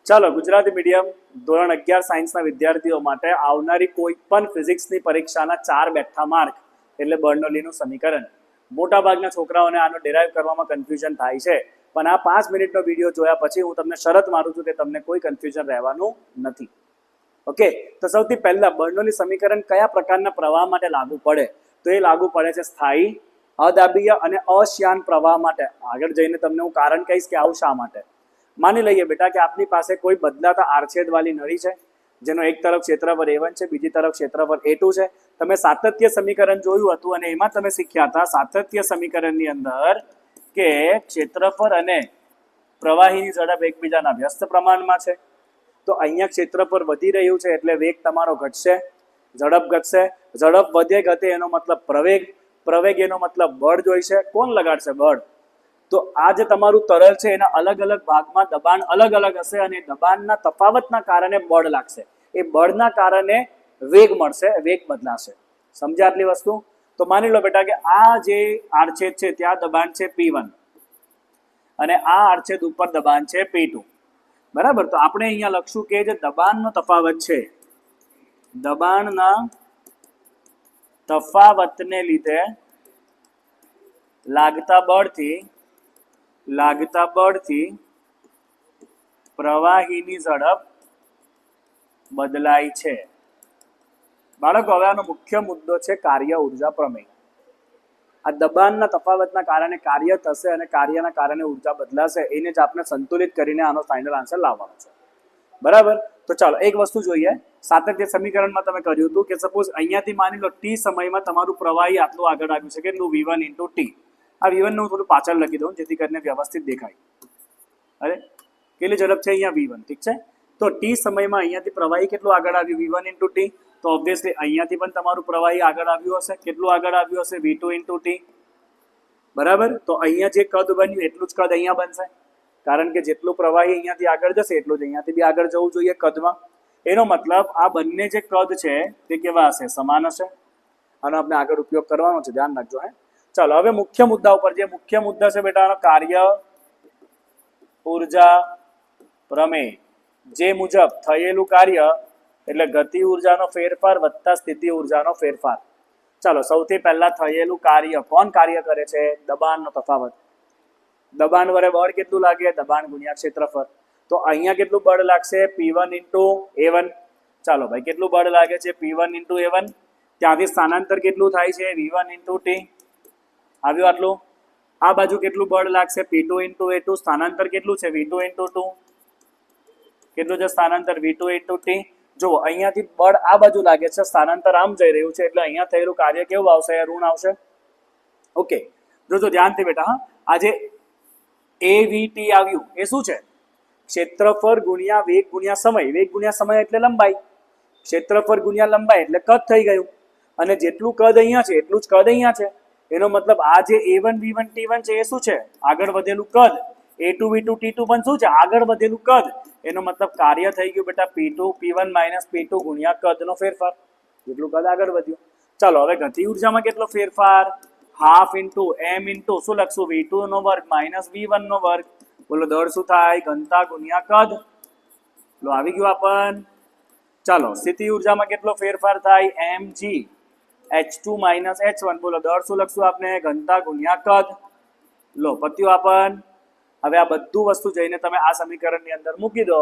ચાલો ગુજરાતી મીડિયમ ધોરણ 11 સાયન્સના વિદ્યાર્થીઓ માટે આવનારી કોઈ પણ ફિઝિક્સની પરીક્ષાના 4 બેઠા માર્ક એટલે બર્નોલીનું સમીકરણ. મોટાભાગના છોકરાઓને આનો ડેરાઇવ કરવામાં કન્ફ્યુઝન થાય છે, પણ આ 5 મિનિટનો વિડીયો જોયા પછી હું તમને શરત મારું છું કે તમને કોઈ કન્ફ્યુઝન રહેવાનું નથી. ઓકે, તો સૌથી પહેલા બર્નોલી સમીકરણ કયા પ્રકારના પ્રવાહ માટે લાગુ પડે? તો એ લાગુ પડે છે સ્થાયી, અદાબીય અને અશ્યાન પ્રવાહ માટે. આગળ જઈને તમને હું કારણ કહીશ કે આવું શા માટે. માની લઈએ બેટા કે આપની પાસે કોઈ બદલાતા આરછેદવાળી નળી છે, જેનો એક તરફ ક્ષેત્રફળ A1 છે, બીજી તરફ ક્ષેત્રફળ A2 છે. તમે સાતત્ય સમીકરણ જોયું હતું અને એમાં તમે શીખ્યા હતા સાતત્ય સમીકરણની અંદર કે ક્ષેત્રફળ અને પ્રવાહીની ઝડપ એકબીજાના વ્યસ્ત પ્રમાણમાં છે. તો અહીંયા ક્ષેત્રફળ વધી રહ્યું છે એટલે વેગ તમારો ઘટશે, ઝડપ ઘટશે. ઝડપ વધે ઘટે એનો મતલબ પ્રવેગ, પ્રવેગ એનો મતલબ બળ જોઈશે. કોણ લગાડશે? બળ. તો આ જે તમારું તરલ છે એના અલગ અલગ ભાગમાં દબાણ અલગ અલગ હશે અને દબાણના તફાવતના કારણે બળ લાગશે. એ બળના કારણે વેગ મળશે, વેગ બદલાશે. સમજ્યા આટલી વસ્તુ? તો માની લો બેટા કે આ જે આડછેદ છે ત્યાં દબાણ છે P1 અને આ આડછેદ ઉપર દબાણ છે P2. બરાબર? તો આપણે અહીંયા લખશું કે જે દબાણનો તફાવત છે, દબાણના તફાવતને લીધે લાગતા બળથી પ્રવાહીની ઝડપ બદલાય છે. બાળકો, હવે આનો મુખ્ય મુદ્દો છે કાર્ય ઉર્જા પ્રમેય. આ દબાણના તફાવતના કારણે કાર્ય થશે અને કાર્યના કારણે ઉર્જા બદલાશે. એને જ આપણે સંતુલિત કરીને આનો ફાઇનલ આન્સર લાવવાનો છે. બરાબર? તો ચાલો એક વસ્તુ જોઈએ. સાતત્ય સમીકરણમાં તમે કર્યું હતું કે સપોઝ અહીંયાથી માની લો t સમયમાં તમારું પ્રવાહી આટલું આગળ આવ્યું છે, કેટલું? V1 × t. આ V1 ને હું થોડું પાછળ લખી દઉં જેથી કરીને વ્યવસ્થિત દેખાય. અરે કેટલી ઝડપ છે અહીંયા? V1. ઠીક છે. તો t સમયમાં અહીંયાથી પ્રવાહી કેટલું આગળ આવ્યું? V1 × t. તો ઓબ્વિયસલી અહીંયાથી પણ તમારું પ્રવાહી આગળ આવ્યું હશે. કેટલું આગળ આવ્યું હશે? V2 × t. બરાબર? તો અહીંયા જે કદ બન્યું એટલું જ કદ અહીંયા બનશે, કારણ કે જેટલું પ્રવાહી અહીંયાથી આગળ જશે એટલું જ અહીંયાથી બી આગળ જવું જોઈએ કદમાં. એનો મતલબ આ બંને જે કદ છે તે કેવા હશે? સમાન હશે. આનો આપણે આગળ ઉપયોગ કરવાનો છે, ધ્યાન રાખજો. ચાલો હવે મુખ્ય મુદ્દા ઉપર. જે મુખ્ય મુદ્દા છે બેટા કાર્ય ઉર્જા પ્રમેય, જે મુજબ થયેલું કાર્ય એટલે ગતિ ઉર્જાનો ફેરફાર વત્તા સ્થિતિ ઉર્જાનો ફેરફાર. ચાલો સૌથી પહેલા થયેલું કાર્ય. કોણ કાર્ય કરે છે? દબાણનો તફાવત. દબાણ વડે બળ કેટલું લાગે? દબાણ ગુણ્યા ક્ષેત્રફળ. તો અહીંયા કેટલું બળ લાગશે? P1 × A1. ચાલો ભાઈ, કેટલું બળ લાગે છે? P1 × A1. ત્યાંથી સ્થાનાંતર કેટલું થાય છે? V1 × t. આવ્યું આટલું. આ બાજુ કેટલું બળ લાગશે? P2 × A2. સ્થાનાંતર કેટલું છે? V2 × 2. કેટલું છે સ્થાનાંતર? V2 × t. જો અહીંયાથી બળ આ બાજુ લાગે છે, સ્થાનાંતર આમ જઈ રહ્યું છે, એટલે અહીંયા થયેલું કાર્ય કેવું આવશે? ઋણ આવશે. ઓકે, જોજો ધ્યાનથી બેટા. હા, આજે AVT આવ્યું એ શું છે? ક્ષેત્રફળ ગુણ્યા વેગ ગુણ્યા સમય. વેગ ગુણ્યા સમય એટલે લંબાઈ. ક્ષેત્રફળ ગુણ્યા લંબાઈ એટલે કદ થઈ ગયું. અને જેટલું કદ અહીંયા છે એટલું જ કદ અહીંયા છે. એનો મતલબ આ જે A1 V1 T1 છે એ શું છે? આગળ વધેલું કદ. A2 V2 T2 પણ શું છે? આગળ વધેલું કદ. એનો મતલબ કાર્ય થઈ ગયું બેટા P1 - P2 ગુણ્યા કદનો ફેરફાર. જેટલું કદ આગળ વધ્યું. ચાલો હવે ગતિ ઉર્જામાં કેટલો ફેરફાર? હાફ ઇન્ટુ m ઇન્ટુ શું લખશું? V2 નો વર્ગ માઇનસ V1 નો વર્ગ. બોલો દળ શું થાય? ઘનતા ગુણ્યા કદ. લો આવી ગયું આપણ. ચાલો સ્થિતિ ઉર્જામાં કેટલો ફેરફાર થાય? mg H2 - H1. બોલો દળ શું લખશું આપણે? ઘનતા ગુણ્યા કદ. લો પત્યું આપણ. હવે આ બધું વસ્તુ જઈને તમે આ સમીકરણની અંદર મૂકી દો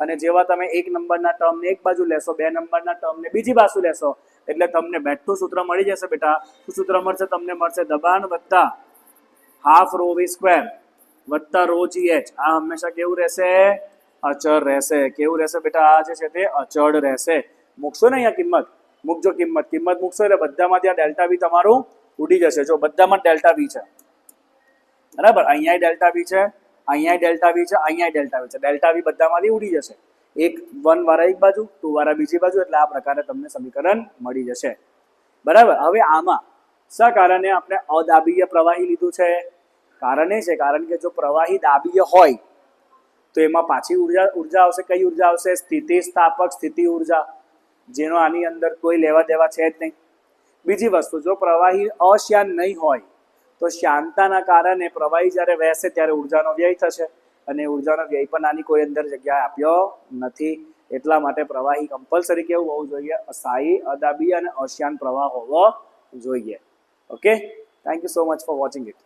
અને જેવા તમે 1 નંબરના ટર્મને એક બાજુ લેશો, 2 નંબરના ટર્મને બીજી બાજુ લેશો, એટલે તમને બેઠું સૂત્ર મળી જશે બેટા. શું સૂત્ર મળશે? તમને મળશે દબાણ વત્તા હાફ ρv² વત્તા ρgh. આ હંમેશા કેવું રહેશે? અચળ રહેશે. કેવું રહેશે બેટા? આ જે છે તે અચળ રહેશે. મૂકશો ને અહીંયા કિંમત, મૂકજો કિંમત. કિંમત મૂકશો એટલે બધામાં ત્યાં ડેલ્ટા વી તમારું ઉડી જશે. જો બધામાં ડેલ્ટા વી છે. બરાબર? અહીંયા ડેલ્ટા વી છે, અહીંયા ડેલ્ટા વી છે, અહીંયા ડેલ્ટા વી છે. ડેલ્ટા વી બધામાંથી ઉડી જશે. 1 વાળા એક બાજુ, 2 વાળા બીજી બાજુ, એટલે આ પ્રકારે તમને સમીકરણ મળી જશે. બરાબર? હવે આમાં શા કારણે આપણે અદાબીય પ્રવાહી લીધું છે? કારણ એ છે કારણ કે જો પ્રવાહી દાબીય હોય તો એમાં પાછી ઉર્જા આવશે. કઈ ઉર્જા આવશે? સ્થિતિસ્થાપક સ્થિતિ ઉર્જા, જેનો આની અંદર કોઈ લેવા દેવા છે જ નહીં. બીજી વસ્તુ, જો પ્રવાહી અશ્યાન નહીં હોય તો શ્યાનતાના કારણે પ્રવાહી જ્યારે વહેશે ત્યારે ઉર્જાનો વ્યય થશે. અને ઉર્જાનો વ્યય પણ આની કોઈ અંદર જગ્યાએ આપ્યો નથી. એટલા માટે પ્રવાહી કમ્પલસરી કેવું હોવું જોઈએ? અસ્થાયી, અદાબી અને અશ્યાન પ્રવાહ હોવો જોઈએ. Okay, thank you so much for watching it.